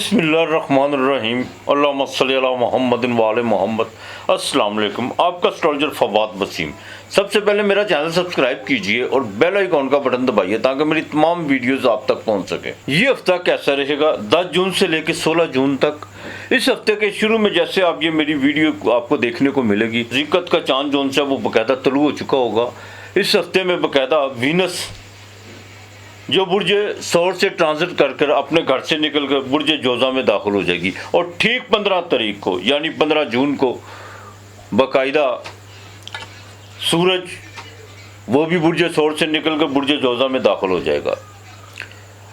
बिस्मिल्लाहिर्रहमानिर्रहीम अल्लाहुम्मा सल्ली अला मुहम्मदिन व आले मोहम्मद। अस्सलाम वालेकुम। आपका एस्ट्रोलॉजर फवाद वसीम। सबसे पहले मेरा चैनल सब्सक्राइब कीजिए और बेल आइकॉन का बटन दबाइए ताकि मेरी तमाम वीडियोस आप तक पहुंच सके। ये हफ्ता कैसा रहेगा 10 जून से लेकर 16 जून तक। इस हफ्ते के शुरू में जैसे आप ये मेरी वीडियो आपको देखने को मिलेगी, ज़िक़त का चांद जोन सा वो बाकायदा तलू हो चुका होगा। इस हफ्ते में बाकायदा वीनस जो बुर्ज सौर से ट्रांजिट कर अपने घर से निकल कर बुर्ज जोजा में दाखिल हो जाएगी और ठीक 15 तारीख को यानी 15 जून को बाकायदा सूरज वो भी बुर्ज सौर से निकल कर बुर्ज जोजा में दाखिल हो जाएगा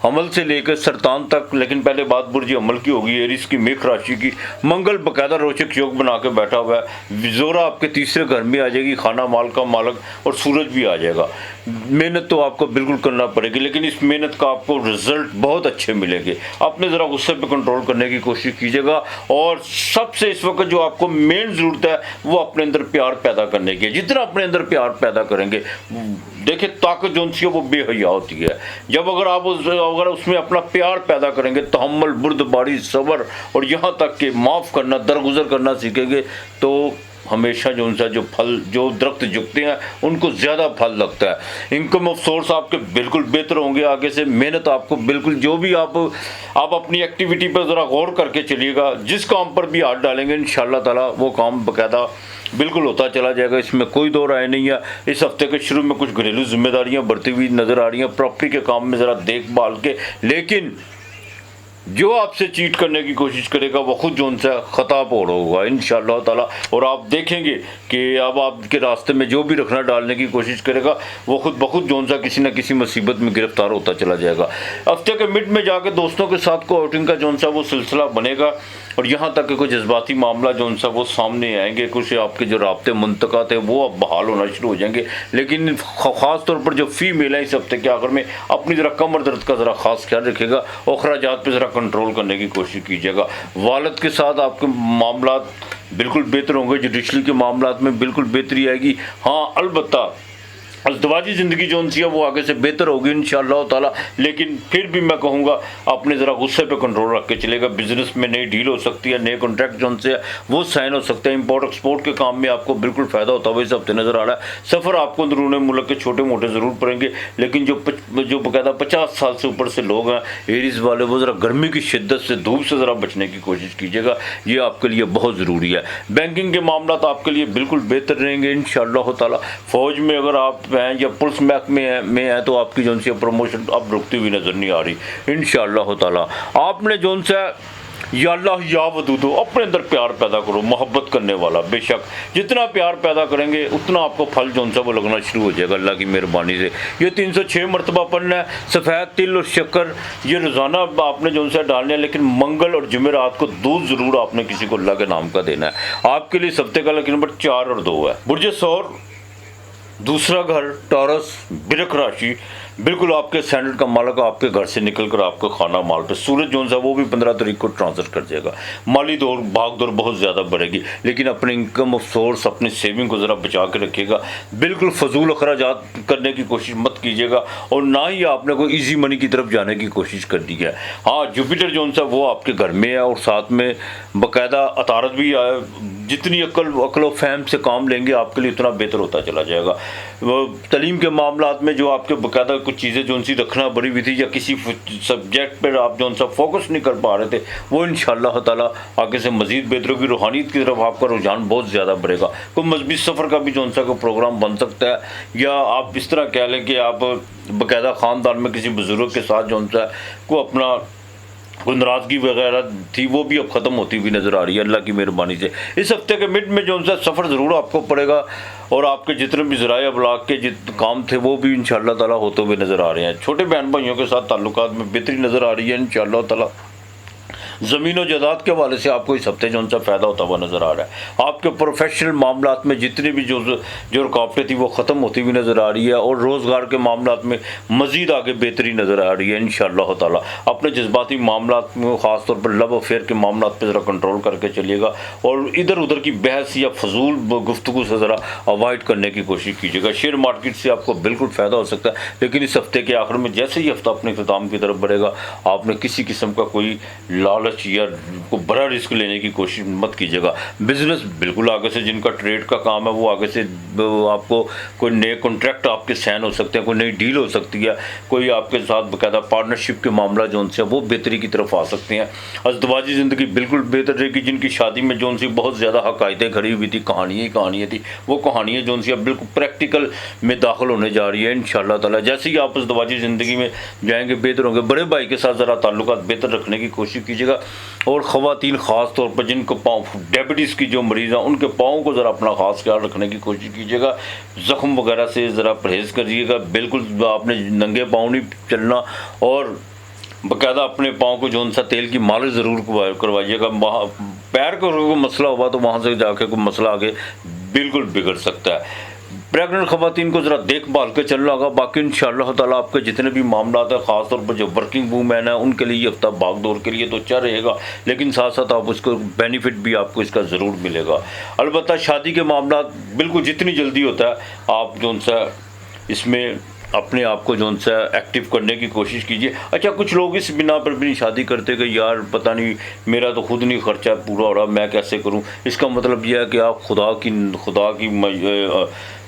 हमल से लेकर सरतान तक। लेकिन पहले बात बुर्ज अमल की होगी, एरिस की, मेष राशि की। मंगल बकायदा रोचक योग बना के बैठा हुआ है। जोरा आपके तीसरे घर में आ जाएगी, खाना माल का मालक, और सूरज भी आ जाएगा। मेहनत तो आपको बिल्कुल करना पड़ेगी, लेकिन इस मेहनत का आपको रिजल्ट बहुत अच्छे मिलेंगे। आपने ज़रा गुस्से पे कंट्रोल करने की कोशिश कीजिएगा और सबसे इस वक्त जो आपको मेन ज़रूरत है वो अपने अंदर प्यार पैदा करने की है। जितना अपने अंदर प्यार पैदा करेंगे, देखिए ताकत जो सी है वो बेहया होती है। जब अगर उसमें अपना प्यार पैदा करेंगे, तहम्मुल, बुर्दबारी, सब्र और यहाँ तक कि माफ़ करना, दरगुजर करना सीखेंगे तो हमेशा जो उनसा जो फल, जो दरख्त झुकते हैं उनको ज़्यादा फल लगता है। इनकम ऑफ सोर्स आपके बिल्कुल बेहतर होंगे आगे से। मेहनत आपको बिल्कुल, जो भी आप अपनी एक्टिविटी पर ज़रा गौर करके चलिएगा। जिस काम पर भी हाथ डालेंगे इंशाअल्लाह ताला वो काम बाकायदा बिल्कुल होता चला जाएगा, इसमें कोई दो राय नहीं है। इस हफ्ते के शुरू में कुछ घरेलू जिम्मेदारियां बढ़ती हुई नज़र आ रही हैं, प्रॉपर्टी के काम में ज़रा देखभाल के। लेकिन जो आपसे चीट करने की कोशिश करेगा वो खुद जो उनसे ख़ता पोड़ होगा इंशाअल्लाह ताला। और आप देखेंगे कि अब आपके रास्ते में जो भी रखना डालने की कोशिश करेगा वो खुद ब खुद जो सा किसी न किसी मुसीबत में गिरफ्तार होता चला जाएगा। हफ्ते के मिड में जाकर दोस्तों के साथ को आउटिंग का जो सा वो सिलसिला बनेगा और यहाँ तक कि कुछ जज्बाती मामला जो सा वो सामने आएंगे। कुछ आपके जो राब्ते मुंतका थे वो अब बहाल होना शुरू हो जाएंगे। लेकिन ख़ास तौर पर जो फीमेल है इस हफ्ते के आखिर में अपनी ज़रा कमर दर्द का ज़रा ख़ास ख्याल रखेगा और अखराजात पर ज़रा कंट्रोल करने की कोशिश कीजिएगा। वालिद के साथ आपके मामला बिल्कुल बेहतर होंगे। जुडिशरी के मामला में बिल्कुल बेहतरी आएगी। हाँ, अलबत्ता अज़दवाजी ज़िंदगी जो सी है वो आगे से बेहतर होगी इंशाअल्लाह ताला। लेकिन फिर भी मैं कहूँगा अपने ज़रा गुस्से पे कंट्रोल रख के चलेगा। बिजनेस में नई डील हो सकती है, नए कॉन्ट्रैक्ट जो से है वो साइन हो सकते हैं। इंपोर्ट एक्सपोर्ट के काम में आपको बिल्कुल फ़ायदा होता हुआ इस हफ्ते नज़र आ रहा है। सफ़र आपको अंदरूनी मुल्क के छोटे मोटे ज़रूर पड़ेंगे, लेकिन जो बाकायदा 50 साल से ऊपर से लोग हैं एरीज़ वाले, वो ज़रा गर्मी की शिद्दत से, धूप से ज़रा बचने की कोशिश कीजिएगा। ये आपके लिए बहुत ज़रूरी है। बैंकिंग के मामला तो आपके लिए बिल्कुल बेहतर रहेंगे इंशाअल्लाह ताला। फ़ौज में अगर आप हैं या पुलिस महकमे में है तो आपकी जो सी प्रमोशन अब रुकती हुई नज़र नहीं आ रही इंशाअल्लाह ताला। आपने जो सा या अल्लाह या वदूदो अपने अंदर प्यार पैदा करो, मोहब्बत करने वाला। बेशक जितना प्यार पैदा करेंगे उतना आपको फल जो सा वो लगना शुरू हो जाएगा अल्लाह की मेहरबानी से। ये 306 मरतबा पढ़ना है। सफ़ेद तिल और शक्कर ये रोज़ाना आपने जो सा डालना है, लेकिन मंगल और जुमेरात को दूध ज़रूर आपने किसी को अल्लाह के नाम का देना है। आपके लिए सप्ते का लकी नंबर 4 और 2 है। बुर्ज सौर दूसरा घर टॉरस बिरक राशि बिल्कुल आपके स्टैंडर्ड का मालक आपके घर से निकलकर आपको खाना माल पे सूरज जोन सा वो भी 15 तारीख को ट्रांसफर कर जाएगा। माली दौड़ भाग दौड़ बहुत ज़्यादा बढ़ेगी, लेकिन अपने इनकम ऑफ सोर्स, अपनी सेविंग को ज़रा बचा के रखिएगा। बिल्कुल फजूल अखराजात करने की कोशिश मत कीजिएगा और ना ही आपने कोई ईजी मनी की तरफ जाने की कोशिश करनी है। हाँ, जुपिटर जोन सा वो आपके घर में है और साथ में बाकायदा अतारत भी है। जितनी अक्ल फहम से काम लेंगे आपके लिए उतना बेहतर होता चला जाएगा। तलीम के मामला में जो आपके बाकायदा कुछ चीज़ें जो सी रखना बड़ी हुई थी या किसी सब्जेक्ट पर आप जो सा फोकस नहीं कर पा रहे थे वो इंशाअल्लाह ताला आगे से मज़ीद बेहतर होगी। रूहानियत की तरफ आपका रुझान बहुत ज़्यादा बढ़ेगा। कोई मजहबी सफ़र का भी जो सा कोई प्रोग्राम बन सकता है, या आप इस तरह कह लें कि आप बाकायदा ख़ानदान में किसी बुज़ुर्ग के साथ जो सा को अपना कोई नाराज़गी वगैरह थी वो भी अब ख़त्म होती हुई नज़र आ रही है अल्लाह की मेहरबानी से। इस हफ्ते के मिड में जो सा सफ़र ज़रूर आपको पड़ेगा और आपके जितने भी ज़राए अबलाग के जितने काम थे वो भी इंशाअल्लाह ताला होते हुए नज़र आ रहे हैं। छोटे बहन भाइयों के साथ ताल्लुकात में बेहतरी नज़र आ रही है इंशाअल्लाह ताला। ज़मीन और जायदाद के हवाले से आपको इस हफ्ते जो सा फ़ायदा होता हुआ नज़र आ रहा है। आपके प्रोफेशनल मामलात में जितनी भी जो रुकावटें थी वो ख़त्म होती हुई नज़र आ रही है और रोज़गार के मामलात में मज़ीद आगे बेहतरी नज़र आ रही है इंशाअल्लाह ताला। अपने जज्बाती मामलात में ख़ास तौर पर लव अफेयर के मामलात पर ज़रा कंट्रोल करके चलिएगा और इधर उधर की बहस या फजूल गुफ्तगू से ज़रा अवॉइड करने की कोशिश कीजिएगा। शेयर मार्केट से आपको बिल्कुल फ़ायदा हो सकता है, लेकिन इस हफ्ते के आखिर में जैसे ही हफ्ता अपने इख्तिताम की तरफ बढ़ेगा आपने किसी किस्म का कोई लाल लालच या को बड़ा रिस्क लेने की कोशिश मत कीजिएगा। बिजनेस बिल्कुल आगे से, जिनका ट्रेड का काम है वो आगे से आपको कोई नए कॉन्ट्रैक्ट आपके साइन हो सकते हैं, कोई नई डील हो सकती है, कोई आपके साथ बाकायदा पार्टनरशिप के मामला जो उनसे वो बेहतरी की तरफ आ सकते हैं। अज़दवाजी ज़िंदगी बिल्कुल बेहतर रहेगी। जिनकी शादी में जो उनसी बहुत ज़्यादा हकायतें खड़ी हुई थी, कहानियाँ थी, वो कहानियाँ जो उनसी अब बिल्कुल प्रैक्टिकल में दाखिल होने जा रही है इंशाअल्लाह ताला। जैसे ही आप अज़दवाजी ज़िंदगी में जाएंगे बेहतर होंगे। बड़े भाई के साथ ज़रा ताल्लुकात बेहतर रखने की कोशिश कीजिएगा। और ख़वातीन ख़ास तौर पर जिनको पाँव डायबिटीज़ की जो मरीज़ हैं उनके पाँव को ज़रा अपना ख़ास ख्याल रखने की कोशिश कीजिएगा। ज़ख्म वगैरह से ज़रा परहेज़ करिएगा। बिल्कुल आपने नंगे पाँव नहीं चलना और बाकायदा अपने पाँव को जो सा तेल की मालिश ज़रूर करवाइएगा। वहाँ पैर का कोई मसला हुआ तो वहाँ से जाके कोई मसला आगे बिल्कुल बिगड़ सकता है। प्रेगनेंट ख़वातीन को ज़रा देखभाल के चलना होगा। बाकी इंशाअल्लाह ताला आपके जितने भी मामला हैं, ख़ासतौर पर जो वर्किंग वूमेन है उनके लिए ये हफ्ता भाग दौड़ के लिए तो अच्छा रहेगा, लेकिन साथ साथ आप उसको बेनिफिट भी आपको इसका ज़रूर मिलेगा। अलबत्ता शादी के मामला बिल्कुल जितनी जल्दी होता है आप जो सा इसमें अपने आप को जो सा एक्टिव करने की कोशिश कीजिए। अच्छा, कुछ लोग इस बिना पर भी शादी करते कि यार पता नहीं मेरा तो खुद नहीं खर्चा पूरा हो रहा, मैं कैसे करूं। इसका मतलब यह है कि आप खुदा की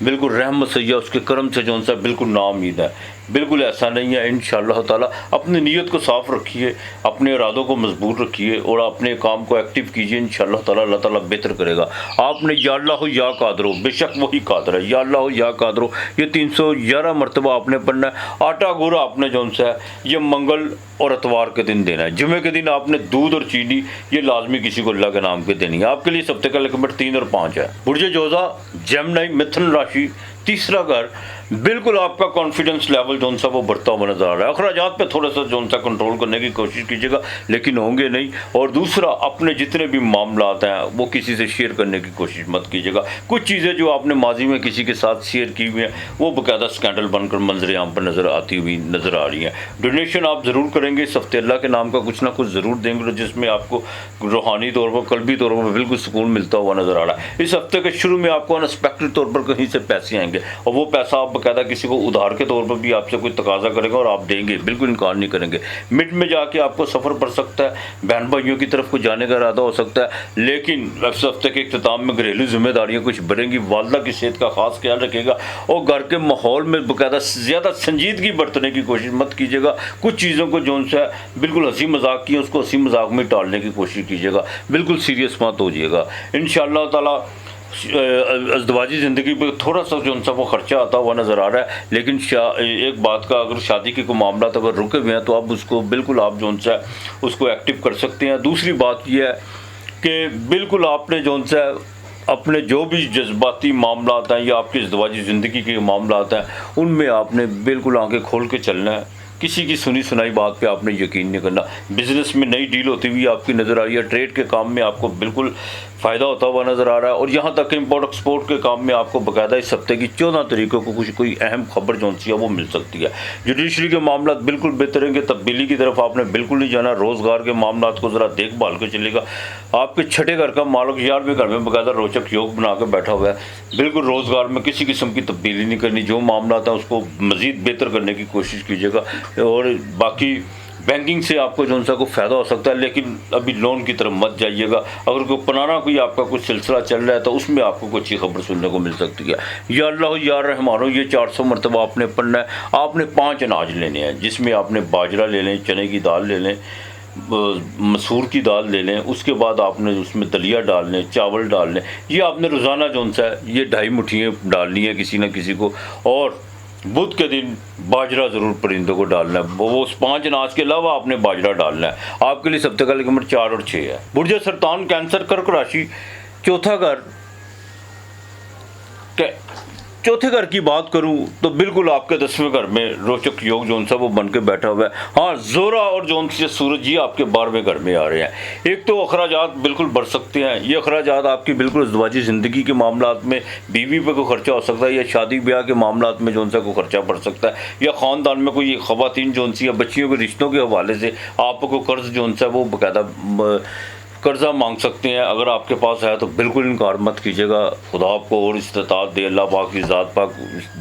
बिल्कुल रहमत से या उसके करम से जो सा बिल्कुल नाउम्मीद है। बिल्कुल ऐसा नहीं है। इंशाअल्लाह ताला अपनी नीयत को साफ़ रखिए, अपने इरादों को मजबूत रखिए और अपने काम को एक्टिव कीजिए। इंशाअल्लाह ताला अल्लाह ताला बेहतर करेगा। आपने या अल्लाह हो या कादर हो, बेशक वही कादर है। या अल्लाह हो या कादर हो ये 311 मरतबा आपने पढ़ना है। आटा गुरा आपने जो सा है ये मंगल और इतवार के दिन देना है। जुमे के दिन आपने दूध और चीनी ये लाजमी किसी को अल्लाह के नाम के देनी है। आपके लिए सप्ते का नंबर 3 और 5 है। बुर्ज जोज़ा, जेमिनी, मिथुन राशि, तीसरा घर, बिल्कुल आपका कॉन्फिडेंस लेवल जो सा वो बढ़ता हुआ नजर आ रहा है। अखराजात पे थोड़ा सा जो सा कंट्रोल करने की कोशिश कीजिएगा, लेकिन होंगे नहीं। और दूसरा, अपने जितने भी मामला हैं वो किसी से शेयर करने की कोशिश मत कीजिएगा। कुछ चीज़ें जो आपने माजी में किसी के साथ शेयर की हुई हैं वो बाकायदा स्कैंडल बनकर मंजर आम पर नजर आती हुई नजर आ रही हैं। डोनेशन आप ज़रूर करेंगे इस हफ्ते, अल्लाह के नाम का कुछ ना कुछ ज़रूर देंगे जिसमें आपको रूहानी तौर पर, कल्बी तौर पर बिल्कुल सुकून मिलता हुआ नजर आ रहा है। इस हफ्ते के शुरू में आपको अनएक्सपेक्टेड तौर पर कहीं से पैसे आएंगे और वो पैसा आप बाकायदा किसी को उधार के तौर पर भी आपसे कोई तकाजा करेगा और आप देंगे, बिल्कुल इनकार नहीं करेंगे। मिड में जाके आपको सफ़र पड़ सकता है, बहन भाइयों की तरफ को जाने का इरादा हो सकता है, लेकिन इस हफ्ते के इख्तिताम में घरेलू जिम्मेदारियाँ कुछ बढ़ेंगी। वालदा की सेहत का खास ख्याल रखिएगा और घर के माहौल में बाकायदा ज़्यादा संजीदगी बरतने की कोशिश मत कीजिएगा। कुछ चीज़ों को जो सा बिल्कुल हंसी मजाक की उसको हंसी मजाक में टालने की कोशिश कीजिएगा, बिल्कुल सीरियस मत हो जाइएगा। इंशाअल्लाह ताला अज़दवाजी ज़िंदगी पर थोड़ा सा जो सा वो खर्चा आता हुआ नज़र आ रहा है, लेकिन एक बात का, अगर शादी के कोई मामला अगर रुके हुए हैं तो आप उसको बिल्कुल आप जो सा उसको एक्टिव कर सकते हैं। दूसरी बात यह है कि बिल्कुल आपने जो सा अपने जो भी जज्बाती मामला हैं या आपकी अज़दवाजी ज़िंदगी के मामला हैं उनमें आपने बिल्कुल आंखें खोल के चलना है। किसी की सुनी सुनाई बात पे आपने यकीन नहीं करना। बिज़नेस में नई डील होती हुई आपकी नज़र आ रही है, ट्रेड के काम में आपको बिल्कुल फ़ायदा होता हुआ नज़र आ रहा है और यहाँ तक कि इम्पोर्ट एक्सपोर्ट के काम में आपको बाकायदा इस हफ्ते की 14 तारीखों को कुछ कोई अहम खबर जो सी है वो मिल सकती है। जुडिशरी के मामला बिल्कुल बेहतर रहेंगे। तब्दीली की तरफ आपने बिल्कुल नहीं जाना। रोज़गार के मामला को ज़रा देखभाल के चलेगा। आपके छठे घर का मालिक 11वें घर में बाकायदा रोचक योग बना कर बैठा हुआ है। बिल्कुल रोज़गार में किसी किस्म की तब्दीली नहीं करनी। जो मामला था उसको मज़ीद बेहतर करने की कोशिश कीजिएगा और बाकी बैंकिंग से आपको जो सा को फ़ायदा हो सकता है, लेकिन अभी लोन की तरफ मत जाइएगा। अगर कोई पुराना कोई आपका कुछ सिलसिला चल रहा है तो उसमें आपको कोई अच्छी खबर सुनने को मिल सकती है। या अल्लाह या रहमान ये 400 मरतबा आपने पढ़ना है। आपने 5 अनाज लेने हैं जिसमें आपने बाजरा ले लें, चने की दाल ले लें, मसूर की दाल ले लें, उसके बाद आपने उसमें दलिया डाल लें, चावल डाल लें। ये आपने रोज़ाना जो सा है ये 2.5 मुट्ठियाँ डालनी है किसी न किसी को। और बुध के दिन बाजरा ज़रूर परिंदों को डालना है। वो उस 5 अनाज के अलावा आपने बाजरा डालना है। आपके लिए सप्ते का नंबर 4 और 6 है। बुर्ज सरतान, कैंसर, कर्क राशि, चौथा घर। चौथे घर की बात करूं तो बिल्कुल आपके 10वें घर में रोचक योग जो सा वो बन के बैठा हुआ है। हाँ, जोरा और जो से सूरज ये आपके 12वें घर में आ रहे हैं। एक तो अखराजात बिल्कुल बढ़ सकते हैं। ये अखराजात आपकी बिल्कुल अज़दवाजी ज़िंदगी के मामला में बीवी पे कोई खर्चा हो सकता है या शादी ब्याह के मामला में जो सा कोई खर्चा बढ़ सकता है या ख़ानदान में कोई ख़वातीन जो सी या बच्चियों के रिश्तों के हवाले से आपको कर्ज़ जो सा वो बाकायदा कर्जा मांग सकते हैं। अगर आपके पास है तो बिल्कुल इनकार मत कीजिएगा। खुदा आपको और इस्तात दे, अल्लाह पाक की ज़ात पाक।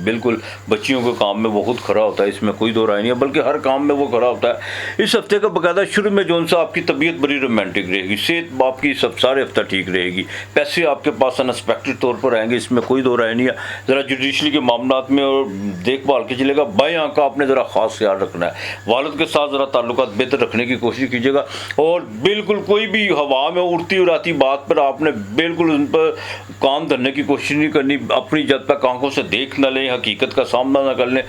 बिल्कुल बच्चियों के काम में बहुत खरा होता है, इसमें कोई दो राय नहीं है, बल्कि हर काम में वो खरा होता है। इस हफ्ते का बाकायदा शुरू में जो सा आपकी तबीयत बड़ी रोमांटिक रहेगी, सेहत आपकी सब सारे हफ्ता ठीक रहेगी, पैसे आपके पास अनएक्सपेक्टेड तौर पर आएंगे, इसमें कोई दो राय नहीं है। ज़रा जुडिशली के मामला में और देखभाल के चलेगा। बाएं आंख का आपने ज़रा ख़ास ख्याल रखना है। वालिद के साथ ज़रा ताल्लुकात बेहतर रखने की कोशिश कीजिएगा और बिल्कुल कोई भी हवा में उड़ती उड़ाती बात पर आपने बिल्कुल उन पर काम धरने की कोशिश नहीं करनी। अपनी जब तक आंखों से देख न लें, हकीकत का सामना न कर लें,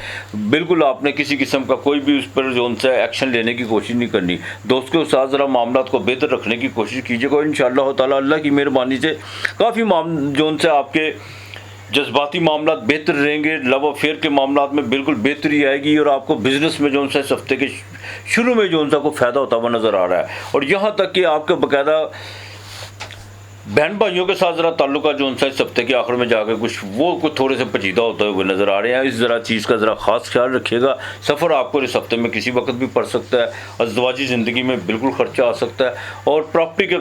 बिल्कुल आपने किसी किस्म का कोई भी उस पर जो उनसे एक्शन लेने की कोशिश नहीं करनी। दोस्तों के साथ ज़रा मामला को बेहतर रखने की कोशिश कीजिएगा। इंशाअल्लाह ताला अल्लाह की मेहरबानी से काफ़ी जो उनसे आपके जज्बाती मामला बेहतर रहेंगे। लव अफेयर के मामला में बिल्कुल बेहतरी आएगी और आपको बिजनेस में जो उनसे इस हफ्ते के शुरू में जो उनका को फ़ायदा होता हुआ नज़र आ रहा है। और यहाँ तक कि आपके बाकायदा बहन भाइयों के साथ ज़रा ताल्लुका जो उनसे इस हफ्ते के आखिर में जाकर कुछ थोड़े से पेचीदा होते हुए नज़र आ रहे हैं। इस ज़रा चीज़ का ज़रा ख़ास ख्याल रखिएगा। सफ़र आपको इस हफ्ते में किसी वक्त भी पड़ सकता है। अज़दवाजी ज़िंदगी में बिल्कुल ख़र्चा आ सकता है। और प्रॉपर्टी के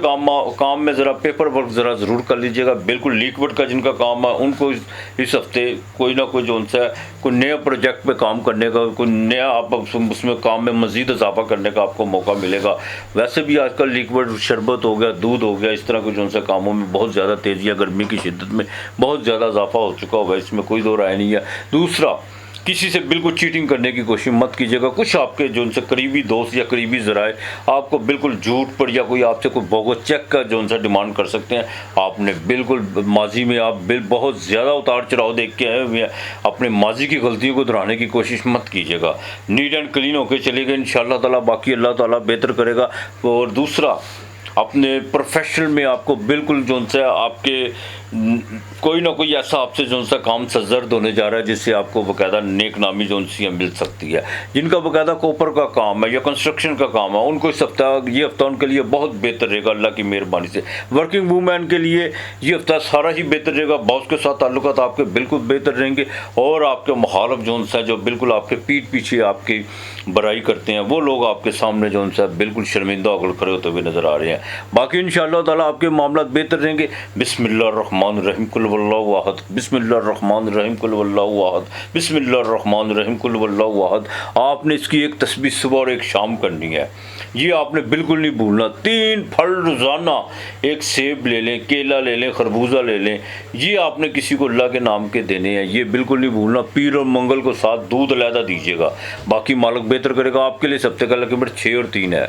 काम में ज़रा पेपर वर्क ज़रा ज़रूर कर लीजिएगा। बिल्कुल लिक्विड का जिनका काम है उनको इस हफ्ते कोई ना कोई जो उनसे कोई नया प्रोजेक्ट पे काम करने का, कोई नया आप उसमें काम में मज़ीद इजाफा करने का आपको मौका मिलेगा। वैसे भी आजकल लिक्विड शरबत हो गया, दूध हो गया, इस तरह के जो उनसे कामों में बहुत ज़्यादा तेज़ी है। गर्मी की शिद्दत में बहुत ज़्यादा इजाफा हो चुका होगा, इसमें कोई दो राय नहीं है। दूसरा, किसी से बिल्कुल चीटिंग करने की कोशिश मत कीजिएगा। कुछ आपके जो उनसे करीबी दोस्त या करीबी ज़राए आपको बिल्कुल झूठ पर या कोई आपसे कोई बोगस चेक का जो उनसे डिमांड कर सकते हैं। आपने बिल्कुल माजी में आप बहुत ज़्यादा उतार चढ़ाव देख के आए हुए हैं। अपने माजी की गलतियों को दोहराने की कोशिश मत कीजिएगा। नीट एंड क्लीन होकर चलेगा इंशाअल्लाह ताला, बाकी अल्लाह ताला बेहतर करेगा। और दूसरा, अपने प्रोफेशनल में आपको बिल्कुल जो उनसे आपके कोई ना कोई ऐसा आपसे जो उनसा काम सर्द होने जा रहा है जिससे आपको बाकायदा नेक नामी जो उनसे मिल सकती है। जिनका बाकायदा कॉपर का काम है या कंस्ट्रक्शन का काम है उनको इस हफ्ता ये हफ्ता उनके लिए बहुत बेहतर रहेगा अल्लाह की मेहरबानी से। वर्किंग वूमेन के लिए ये हफ्ता सारा ही बेहतर रहेगा। बॉस के साथ ताल्लुकात आपके बिल्कुल बेहतर रहेंगे और आपके मुखालिफ जो उनसे जो बिल्कुल आपके पीठ पीछे आपकी बुराई करते हैं वो लोग आपके सामने जो उनसे बिल्कुल शर्मिंदा होकर खड़े होते हुए नज़र आ रहे हैं। बाकी इंशाअल्लाह ताला आपके मामला बेहतर रहेंगे। बिस्मिल्लाहिर्रहमानिर्रहीम कुल वल्लाहु अहद, बिस्मिल्लाहिर्रहमानिर्रहीम कुल वल्लाहु अहद, बिस्मिल्लाहिर्रहमानिर्रहीम कुल वल्लाहु अहद। आपने इसकी एक तस्बीह सुबह और एक शाम करनी है, ये आपने बिल्कुल नहीं भूलना। 3 फल रोज़ाना, एक सेब ले लें, केला ले लें, खरबूजा ले लें, ये आपने किसी को अल्लाह के नाम के देने हैं, ये बिल्कुल नहीं भूलना। पीर और मंगल को साथ दूध अलहदा दीजिएगा। बाकी मालिक बेहतर करेगा। आपके लिए सबसे का लकी नंबर 6 और 3 है।